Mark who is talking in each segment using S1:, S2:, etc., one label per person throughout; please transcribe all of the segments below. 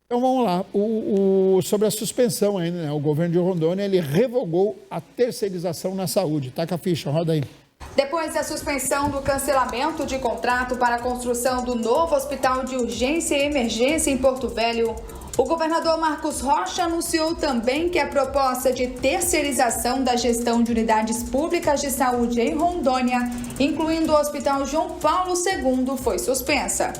S1: Então vamos lá, sobre a suspensão ainda, né? O governo de Rondônia, ele revogou a terceirização na saúde. Taca a ficha, roda aí.
S2: Depois da suspensão do cancelamento de contrato para a construção do novo hospital de urgência e emergência em Porto Velho, o governador Marcos Rocha anunciou também que a proposta de terceirização da gestão de unidades públicas de saúde em Rondônia, incluindo o Hospital João Paulo II, foi suspensa.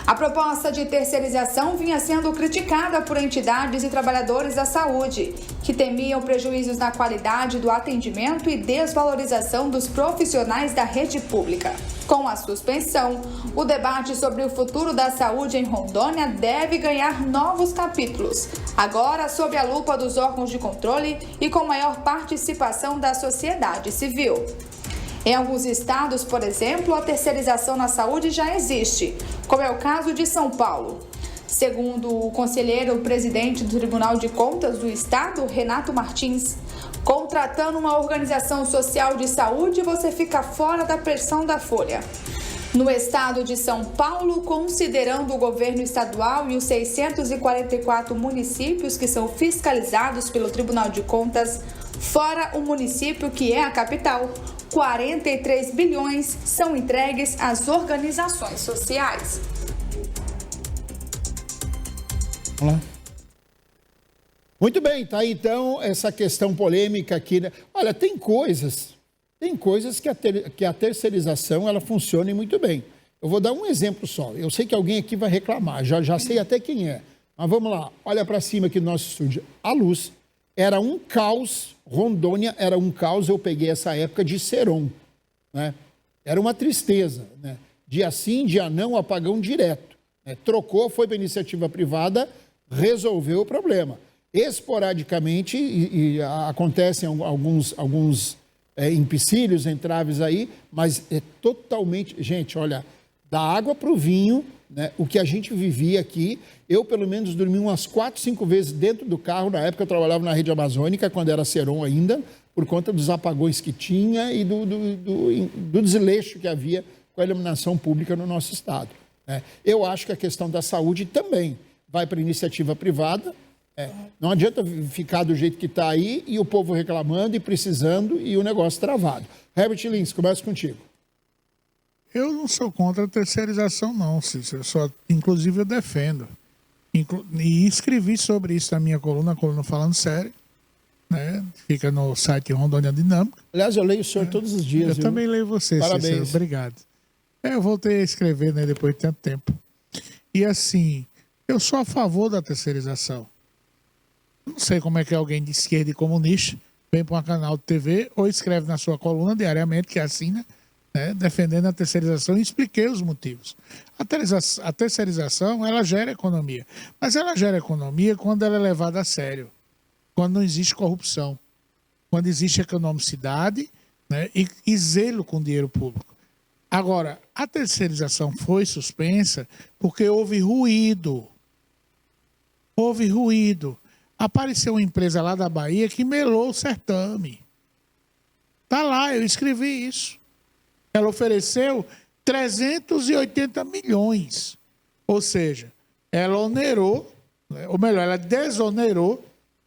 S2: A proposta de terceirização vinha sendo criticada por entidades e trabalhadores da saúde, que temiam prejuízos na qualidade do atendimento e desvalorização dos profissionais da rede pública. Com a suspensão, o debate sobre o futuro da saúde em Rondônia deve ganhar novos capítulos, agora sob a lupa dos órgãos de controle e com maior participação da sociedade civil. Em alguns estados, por exemplo, a terceirização na saúde já existe, como é o caso de São Paulo. Segundo o conselheiro-presidente do Tribunal de Contas do Estado, Renato Martins, contratando uma organização social de saúde, você fica fora da pressão da folha. No estado de São Paulo, considerando o governo estadual e os 644 municípios que são fiscalizados pelo Tribunal de Contas, fora o município que é a capital, 43 bilhões são entregues às organizações sociais.
S1: Vamos lá. Muito bem, tá aí então essa questão polêmica aqui, né? Olha, tem coisas que a terceirização ela funciona muito bem. Eu vou dar um exemplo só. Eu sei que alguém aqui vai reclamar, já sei até quem é. Mas vamos lá, olha para cima aqui do nosso estúdio. A luz era um caos, Rondônia era um caos, eu peguei essa época de Seron, né? Era uma tristeza, né? Dia sim, dia não, apagão direto, né? Trocou, foi para iniciativa privada, resolveu o problema. Esporadicamente, acontecem alguns empecilhos, entraves aí, mas é totalmente... Gente, olha, da água para o vinho, né, o que a gente vivia aqui, eu pelo menos dormi umas 4, 5 vezes dentro do carro, na época eu trabalhava na rede amazônica, quando era Seron ainda, por conta dos apagões que tinha e do desleixo que havia com a iluminação pública no nosso estado, né? Eu acho que a questão da saúde também vai para iniciativa privada. Não adianta ficar do jeito que está aí e o povo reclamando e precisando e o negócio travado. Herbert Lins, começa contigo.
S3: Eu não sou contra a terceirização, não, Cícero. Inclusive, eu defendo. E escrevi sobre isso na minha coluna Falando Sério, né? Fica no site Rondônia Dinâmica.
S1: Aliás, eu leio o senhor todos os dias.
S3: Eu também leio você,
S1: Parabéns.
S3: Cícero. Obrigado. Eu voltei a escrever, né, depois de tanto tempo. E assim, eu sou a favor da terceirização. Não sei como é que alguém de esquerda e comunista vem para um canal de TV ou escreve na sua coluna diariamente, que assina, né, defendendo a terceirização, e expliquei os motivos. A terceirização, ela gera economia, mas ela gera economia quando ela é levada a sério, quando não existe corrupção, quando existe economicidade, né, e zelo com o dinheiro público. Agora, a terceirização foi suspensa porque houve ruído. Houve ruído. Apareceu uma empresa lá da Bahia que melou o certame. Está lá, eu escrevi isso. Ela ofereceu 380 milhões. Ou seja, ela onerou, ou melhor, ela desonerou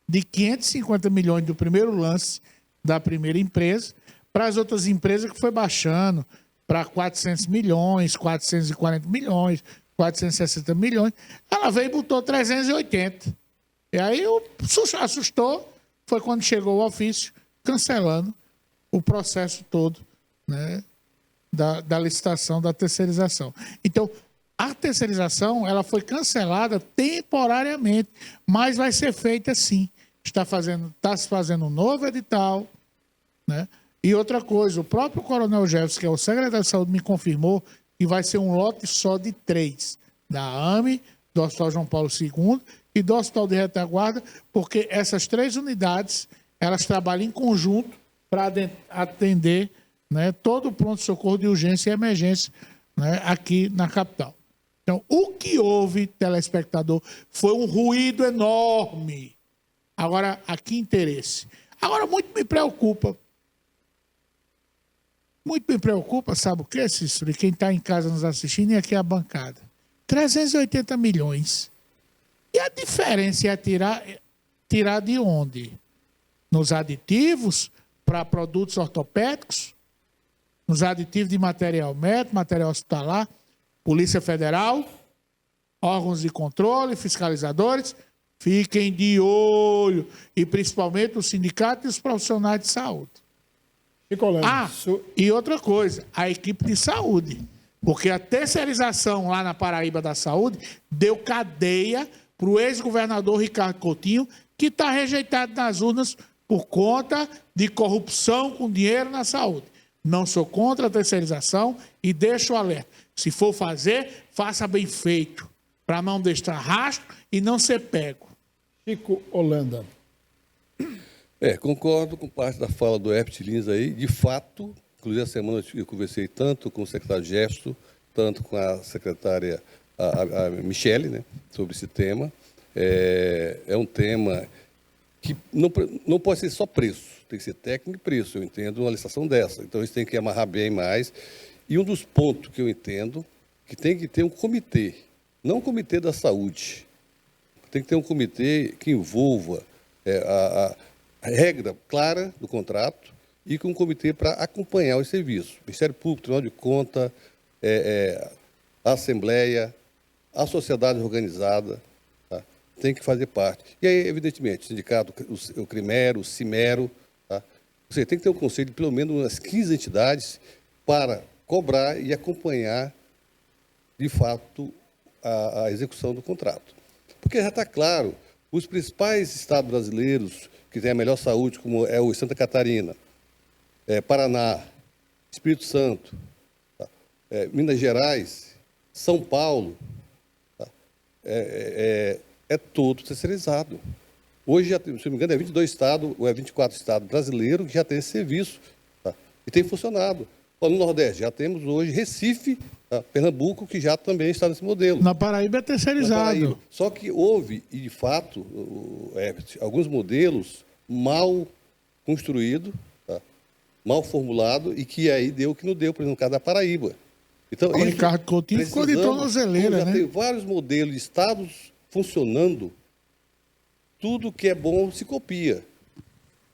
S3: de 550 milhões do primeiro lance da primeira empresa para as outras empresas, que foi baixando para 400 milhões, 440 milhões, 460 milhões. Ela veio e botou 380. E aí assustou, foi quando chegou o ofício cancelando o processo todo, né, da licitação, da terceirização. Então, a terceirização ela foi cancelada temporariamente, mas vai ser feita sim. Está se fazendo um novo edital, né? E outra coisa, o próprio Coronel Jefferson, que é o secretário de Saúde, me confirmou que vai ser um lote só de 3, da AME, do Hospital João Paulo II e do Hospital de Retaguarda, porque essas 3 unidades, elas trabalham em conjunto para atender, né, todo o pronto-socorro de urgência e emergência, né, aqui na capital. Então, o que houve, telespectador, foi um ruído enorme. Agora, a que interesse? Agora, muito me preocupa, sabe o que, Cícero? E quem está em casa nos assistindo e aqui a bancada. 380 milhões. E a diferença é tirar de onde? Nos aditivos para produtos ortopédicos, nos aditivos de material médico, material hospitalar, Polícia Federal, órgãos de controle, fiscalizadores, fiquem de olho, e principalmente os sindicatos e os profissionais de saúde. E outra coisa, a equipe de saúde, porque a terceirização lá na Paraíba da saúde deu cadeia para o ex-governador Ricardo Coutinho, que está rejeitado nas urnas por conta de corrupção com dinheiro na saúde. Não sou contra a terceirização e deixo o alerta. Se for fazer, faça bem feito, para não deixar rastro e não ser pego.
S1: Chico Holanda.
S4: Concordo com parte da fala do Herbert Lins aí. De fato, inclusive a semana eu conversei tanto com o secretário Jefferson, tanto com a secretária a Michele, né, sobre esse tema. É um tema que não pode ser só preço, tem que ser técnico e preço. Eu entendo uma licitação dessa. Então, isso tem que amarrar bem mais. E um dos pontos que eu entendo que tem que ter um comitê, não um comitê da saúde. Tem que ter um comitê que envolva a regra clara do contrato e com um comitê para acompanhar os serviços. Ministério Público, Tribunal de Contas, a Assembleia, a sociedade organizada, tá? Tem que fazer parte. E aí, evidentemente, o sindicato, o CRIMERO, o CIMERO, tá? Você tem que ter um conselho de pelo menos umas 15 entidades para cobrar e acompanhar, de fato, a execução do contrato. Porque já está claro, os principais estados brasileiros que têm a melhor saúde, como é o Santa Catarina, Paraná, Espírito Santo, tá? Minas Gerais, São Paulo, tá? É todo terceirizado. Hoje, se não me engano, é 22 estados, ou é 24 estados brasileiros que já tem esse serviço, tá? E tem funcionado. No Nordeste, já temos hoje Recife, tá? Pernambuco, que já também está nesse modelo.
S3: Na Paraíba é terceirizado.
S4: Só que houve, e de fato, alguns modelos mal construídos, tá? Mal formulados, e que aí deu o que não deu, por exemplo, no caso da Paraíba. Então,
S3: o Ricardo Coutinho ficou de tornozeleira, né?
S4: Tem vários modelos de estados funcionando, tudo que é bom se copia.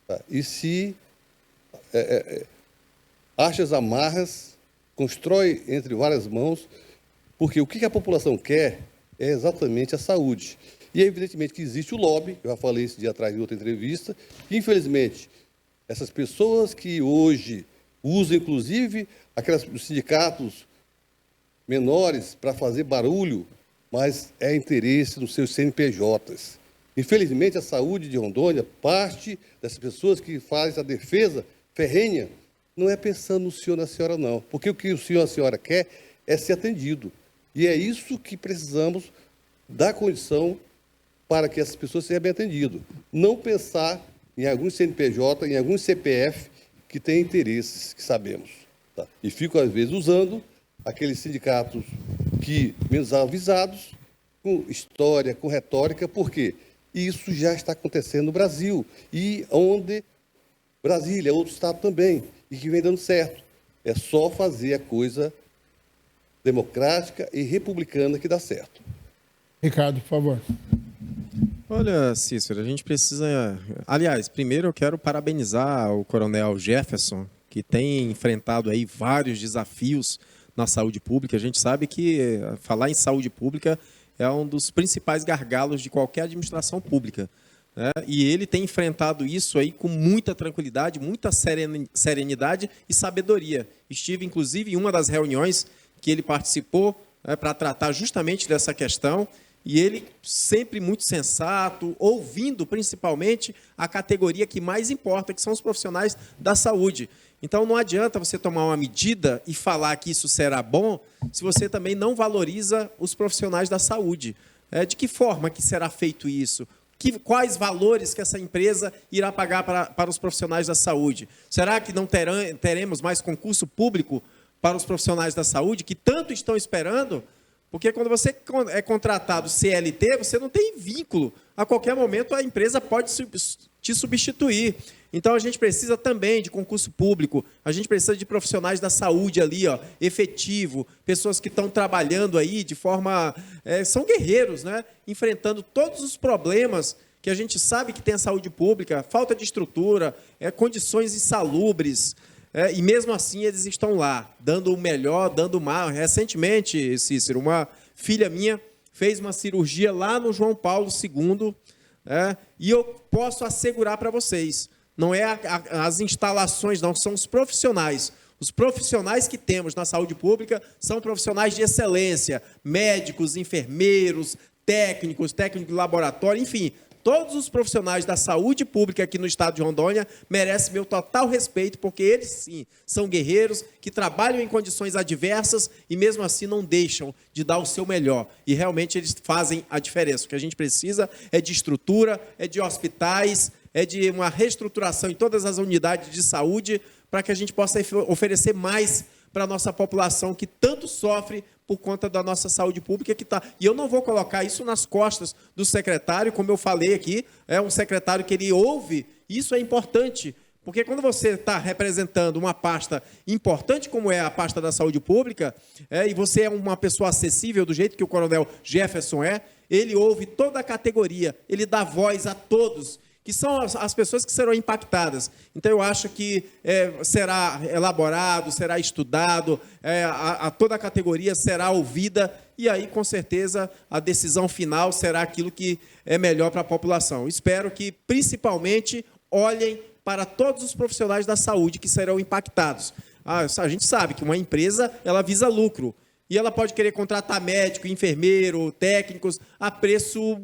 S4: Tá? E se acha as amarras, constrói entre várias mãos, porque o que a população quer é exatamente a saúde. E é evidentemente que existe o lobby, eu já falei esse dia atrás em outra entrevista, que infelizmente essas pessoas que hoje usam inclusive os sindicatos menores para fazer barulho, mas é interesse dos seus CNPJs. Infelizmente a saúde de Rondônia, parte dessas pessoas que fazem a defesa ferrenha, não é pensando no senhor e na senhora, não. Porque o que o senhor e a senhora quer é ser atendido. E é isso que precisamos dar condição para que essas pessoas sejam bem atendidas. Não pensar em alguns CNPJ, em alguns CPF que têm interesses, que sabemos. Tá? E ficam, às vezes, usando aqueles sindicatos que menos avisados, com história, com retórica, porque isso já está acontecendo no Brasil. E onde Brasília, outro estado também, e que vem dando certo. É só fazer a coisa democrática e republicana que dá certo.
S1: Ricardo, por favor.
S5: Olha, Cícero, a gente precisa... Aliás, primeiro eu quero parabenizar o coronel Jefferson, que tem enfrentado aí vários desafios na saúde pública. A gente sabe que falar em saúde pública é um dos principais gargalos de qualquer administração pública, né? E ele tem enfrentado isso aí com muita tranquilidade, muita serenidade e sabedoria. Estive, inclusive, em uma das reuniões que ele participou, né, para tratar justamente dessa questão, e ele sempre muito sensato, ouvindo principalmente a categoria que mais importa, que são os profissionais da saúde. Então, não adianta você tomar uma medida e falar que isso será bom se você também não valoriza os profissionais da saúde. De que forma que será feito isso? Quais valores que essa empresa irá pagar para os profissionais da saúde? Será que não teremos mais concurso público para os profissionais da saúde, que tanto estão esperando? Porque quando você é contratado CLT, você não tem vínculo. A qualquer momento, a empresa pode te substituir. Então, a gente precisa também de concurso público, a gente precisa de profissionais da saúde ali, ó, efetivo, pessoas que estão trabalhando aí de forma... são guerreiros, né? Enfrentando todos os problemas que a gente sabe que tem a saúde pública, falta de estrutura, condições insalubres, e mesmo assim eles estão lá, dando o melhor, dando o mal. Recentemente, Cícero, uma filha minha fez uma cirurgia lá no João Paulo II, e eu posso assegurar para vocês, não é as instalações, não, são os profissionais. Os profissionais que temos na saúde pública são profissionais de excelência, médicos, enfermeiros, técnicos de laboratório, enfim, todos os profissionais da saúde pública aqui no estado de Rondônia merecem meu total respeito, porque eles, sim, são guerreiros que trabalham em condições adversas e, mesmo assim, não deixam de dar o seu melhor. E, realmente, eles fazem a diferença. O que a gente precisa é de estrutura, é de hospitais, é de uma reestruturação em todas as unidades de saúde para que a gente possa oferecer mais para a nossa população que tanto sofre por conta da nossa saúde pública que está. E eu não vou colocar isso nas costas do secretário, como eu falei aqui, é um secretário que ele ouve, isso é importante, porque quando você está representando uma pasta importante como é a pasta da saúde pública, e você é uma pessoa acessível do jeito que o coronel Jefferson ele ouve toda a categoria, ele dá voz a todos, que são as pessoas que serão impactadas. Então, eu acho que será elaborado, será estudado, toda a categoria será ouvida, e aí, com certeza, a decisão final será aquilo que é melhor para a população. Espero que, principalmente, olhem para todos os profissionais da saúde que serão impactados. A gente sabe que uma empresa, ela visa lucro, e ela pode querer contratar médico, enfermeiro, técnicos, a preço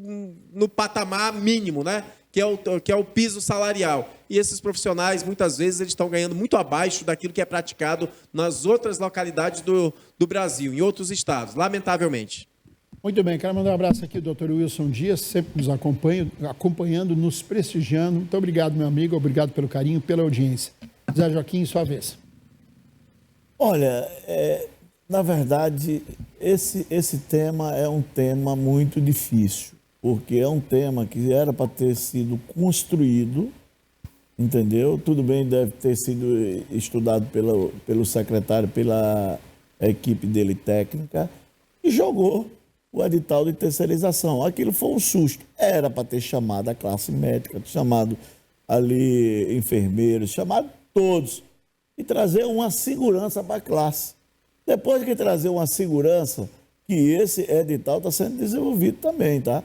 S5: no patamar mínimo, né? Que é o piso salarial. E esses profissionais, muitas vezes, eles estão ganhando muito abaixo daquilo que é praticado nas outras localidades do Brasil, em outros estados, lamentavelmente.
S1: Muito bem, quero mandar um abraço aqui ao doutor Wilson Dias, sempre nos acompanhando, nos prestigiando. Muito obrigado, meu amigo, obrigado pelo carinho, pela audiência. Zé Joaquim, sua vez.
S6: Olha, na verdade, esse tema é um tema muito difícil, porque é um tema que era para ter sido construído, entendeu? Tudo bem, deve ter sido estudado pelo secretário, pela equipe dele técnica, e jogou o edital de terceirização. Aquilo foi um susto. Era para ter chamado a classe médica, chamado ali enfermeiros, chamado todos, e trazer uma segurança para a classe. Depois que trazer uma segurança, que esse edital está sendo desenvolvido também, tá?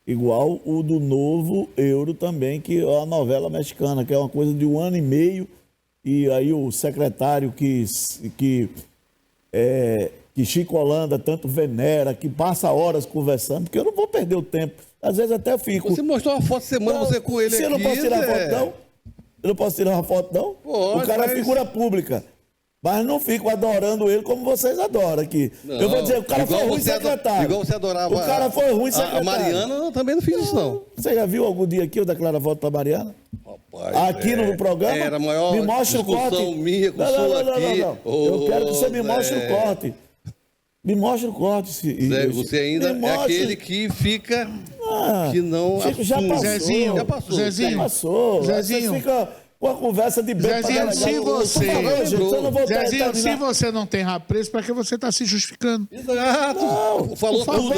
S6: Igual o do Novo Euro também, que é a novela mexicana, que é uma coisa de 1 ano e meio, e aí o secretário que Chico Holanda tanto venera, que passa horas conversando, porque eu não vou perder o tempo. Às vezes até fico...
S4: Você mostrou uma foto semana, você com ele aqui.
S6: Eu não posso tirar foto, não? Eu não posso tirar uma foto, não?
S4: Pode,
S6: o cara é figura pública. Mas não fico adorando ele como vocês adoram aqui. Não, eu vou dizer, o cara foi ruim secretário.
S4: Igual você adorava
S6: o cara foi ruim secretário.
S4: A Mariana, eu também não fiz isso, não.
S6: Você já viu algum dia aqui eu declaro voto para Mariana?
S4: Rapaz,
S6: aqui no programa?
S4: Era a maior
S6: me mostra o corte.
S4: Minha com sua aqui.
S6: Não. Eu quero que você me mostre o corte. Me mostre o corte.
S4: Zé, você ainda é aquele que fica... que não...
S6: Já passou.
S3: Zezinho,
S4: já passou.
S6: Já passou.
S3: Zezinho.
S6: Você fica... com a conversa de bem
S3: Zezinho, se você...
S6: Zezinho,
S3: se você não tem preço, para que você está se justificando?
S4: Exato.
S6: Não,
S4: falou tudo,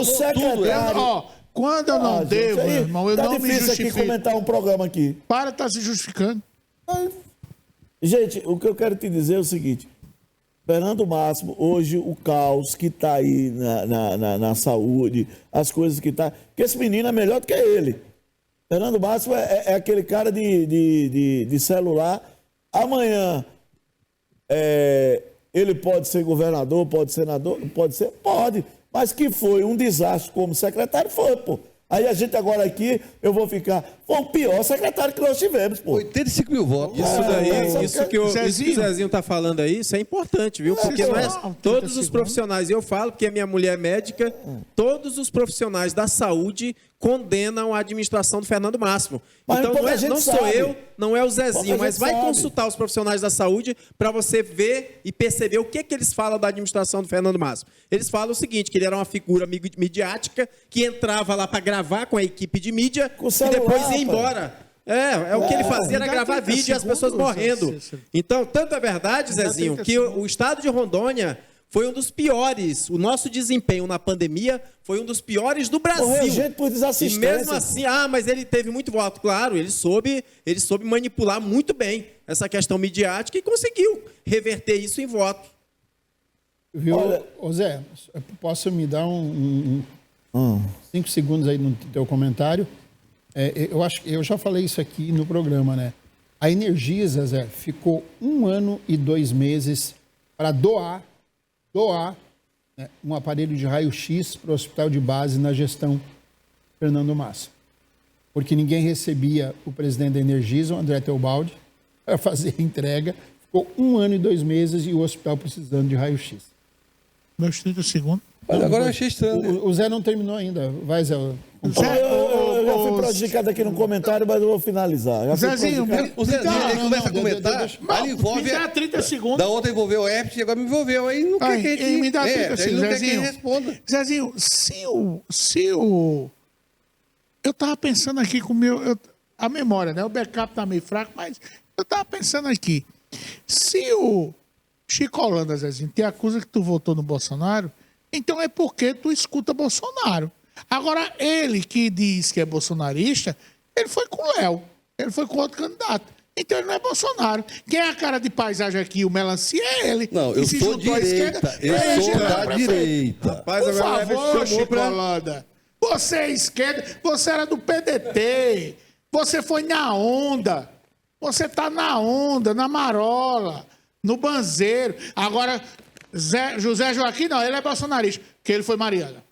S6: Zezinho.
S3: Ó, quando eu não devo, meu irmão, eu não me justifico.
S6: Aqui comentar um programa aqui.
S3: Para de estar se justificando.
S6: Gente, o que eu quero te dizer é o seguinte. Fernando Máximo, hoje o caos que está aí na saúde, as coisas que está... Porque esse menino é melhor do que ele. Fernando Máximo é aquele cara de celular. Amanhã ele pode ser governador, pode ser senador, pode. Mas que foi um desastre como secretário, foi, pô. Aí a gente agora aqui, eu vou ficar... Foi o pior secretário que nós tivemos, pô.
S4: 85 mil votos.
S5: Isso que o Zezinho está falando aí, isso é importante, viu? Porque não é todos os profissionais, eu falo, porque a minha mulher é médica, todos os profissionais da saúde condenam a administração do Fernando Máximo.
S6: Mas
S5: então não sou eu, não é o Zezinho, mas vai consultar os profissionais da saúde para você ver e perceber o que eles falam da administração do Fernando Máximo. Eles falam o seguinte, que ele era uma figura midiática, que entrava lá para gravar com a equipe de mídia e depois ia embora. É o que ele fazia, era
S3: dá
S5: gravar
S3: 30
S5: vídeo e as pessoas
S3: segundos,
S5: morrendo.
S3: Cícero.
S5: Então, tanto é verdade,
S3: Dá
S5: Zezinho,
S3: 30
S5: que
S3: segundos.
S5: o estado de Rondônia foi um dos piores. O nosso desempenho na pandemia foi um dos piores do Brasil.
S6: Morreu gente por
S5: E
S6: desassistência.
S5: mesmo assim, mas ele teve muito voto. Claro, ele soube manipular muito bem essa questão midiática e conseguiu reverter isso em voto.
S1: Viu?
S6: Olha-
S1: Ô Zé, posso me dar 5 segundos aí no teu comentário? Eu acho que eu já falei isso aqui no programa, né? A Energisa, Zé, ficou 1 ano e 2 meses para doar né, um aparelho de raio-x para o hospital de base na gestão Fernando Massa. Porque ninguém recebia o presidente da Energisa, o André Teobaldi, para fazer a entrega. Ficou 1 ano e 2 meses e o hospital precisando de raio-x.
S3: Meus 30 segundos.
S4: Mas agora eu achei estranho.
S1: O Zé não terminou ainda. Vai, Zé.
S6: Eu já fui prejudicado aqui no comentário, mas eu vou finalizar. Já fui
S3: Zezinho,
S6: prejudicado.
S4: O Zezinho ele começa a comentar, aí ele envolve.
S3: me dá 30 segundos.
S4: Da outra envolveu o EPT e agora me envolveu. Aí não quer que a gente.
S3: me dá 30
S4: ele não
S3: segundos,
S4: quer que
S3: Zezinho.
S4: ele responda.
S3: Zezinho, se o... Eu tava pensando aqui com o meu... a memória, né? O backup tá meio fraco, mas eu tava pensando aqui. Se o Chico Holanda, Zezinho, te acusa que tu votou no Bolsonaro, então é porque tu escuta Bolsonaro. Agora, ele que diz que é bolsonarista, ele foi com o Léo. Ele foi com outro candidato. Então ele não é Bolsonaro. Quem é a cara de paisagem aqui, o Melancia, é ele.
S4: Não,
S3: Que
S4: eu
S3: se
S4: sou
S3: juntou à
S4: direita. Eu
S3: ele
S4: sou
S3: gerou
S4: da
S3: prefeito.
S4: direita.
S5: Rapaz,
S3: Por
S5: agora o
S3: favor,
S5: Everton chamou
S3: Chico
S5: pra-
S3: Holanda. Você é esquerda, você era do PDT. Você foi na onda. Você tá na onda, na marola, no banzeiro. Agora, José Joaquim, não, ele é bolsonarista, porque ele foi Mariana.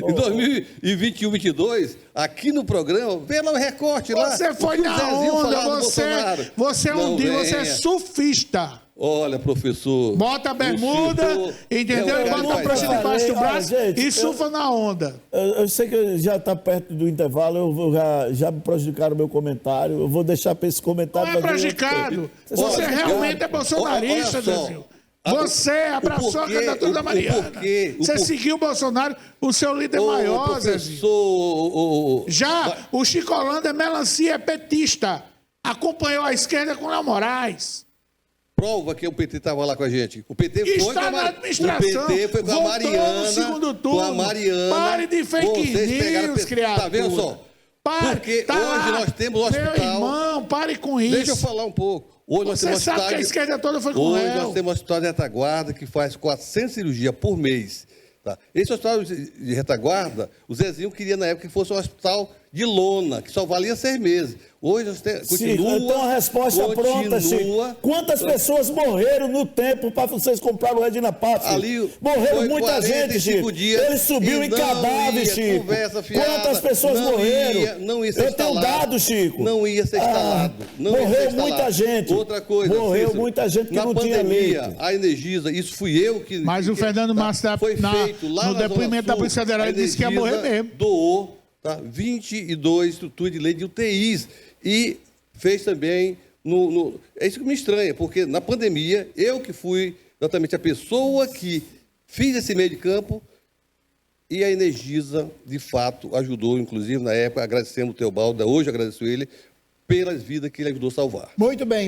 S4: Em 2021, 22, aqui no programa, vê lá o recorte lá.
S3: Você foi
S4: o que o
S3: na
S4: Zezinho
S3: onda,
S4: falava do Bolsonaro.
S3: você é um
S4: Não
S3: dia, você é
S4: venha.
S3: surfista.
S4: Olha, professor.
S3: Bota a bermuda, entendeu?
S4: É
S3: E
S4: um
S3: bota uma
S4: cara
S3: prancha
S4: que
S3: debaixo do
S6: Olha,
S3: braço
S6: gente,
S3: e surfa na onda.
S6: Eu sei que já está perto do intervalo, eu vou já me prejudicaram o meu comentário. Eu vou deixar para esse
S3: Não
S6: comentário.
S3: é
S6: mas eu-
S3: prejudicado.
S6: Vocês
S3: Você
S6: são
S3: realmente é
S6: prejudicados.
S3: bolsonarista,
S4: Olha só.
S3: Zezinho. Você abraçou a
S4: porquê-
S3: candidatura da
S4: o
S3: Mariana.
S4: porquê- o
S3: Você
S4: por-
S3: seguiu o Bolsonaro, o seu líder
S4: Ô,
S3: maior, Zezinho.
S4: professor.
S3: Já o Chico Holanda é melancia, é petista. Acompanhou a esquerda com Léo Moraes.
S4: Prova que o PT estava lá com a gente. O PT foi
S3: Está
S4: com a
S3: na
S4: Mar-
S3: administração.
S4: O PT foi com a
S3: Votou
S4: Mariana.
S3: no segundo
S4: Com
S3: turno.
S4: a Mariana.
S3: Pare de fake
S4: Vocês pegaram
S3: news, criatura.
S4: Tá vendo só?
S3: Pare,
S4: Porque
S3: tá
S4: hoje
S3: lá.
S4: nós temos o
S3: Meu
S4: hospital.
S3: irmão, pare com isso.
S4: Deixa eu falar um pouco. Hoje nós
S3: Você
S4: temos um
S3: sabe
S4: hospital
S3: que a
S4: de-
S3: esquerda toda foi com
S4: Hoje
S3: Léo.
S4: nós temos um hospital de retaguarda que faz 400 cirurgias por mês. Tá? Esse hospital de retaguarda, o Zezinho queria na época que fosse um hospital de lona, que só valia 6 meses. Hoje nós temos, continua...
S6: Então a resposta pronta, Chico. Quantas pessoas morreram no tempo para vocês comprarem o Regina Pato? Chico?
S4: Ali
S6: Morreram
S4: foi
S6: muita gente,
S4: 45
S6: Chico.
S4: dias
S6: Ele subiu
S4: e
S6: em
S4: não
S6: cadáver,
S4: ia,
S6: Chico.
S4: conversa fiada,
S6: Quantas pessoas
S4: não
S6: morreram?
S4: ia- não ia ser
S6: Eu tenho
S4: instalado.
S6: dados, Chico.
S4: Não ia ser instalado. Não ia ser
S6: morreu
S4: instalado.
S6: muita gente.
S4: Outra coisa,
S6: Morreu
S4: Cícero,
S6: muita gente que
S4: na
S6: não tinha
S4: pandemia,
S6: leito.
S4: a Energisa, isso fui eu que...
S3: Mas o Fernando Massa,
S4: foi feito lá
S3: no
S4: na Zona
S3: depoimento da
S4: Sul,
S3: Polícia Federal,
S4: a
S3: ele disse que ia
S4: Energisa
S3: morrer mesmo.
S4: doou 22 estruturas de lei de UTIs e fez também É isso que me estranha, porque na pandemia, eu que fui exatamente a pessoa que fiz esse meio de campo e a Energisa, de fato, ajudou, inclusive, na época, agradecemos o Teobaldo, hoje agradeço ele, pelas vidas que ele ajudou a salvar.
S1: Muito bem.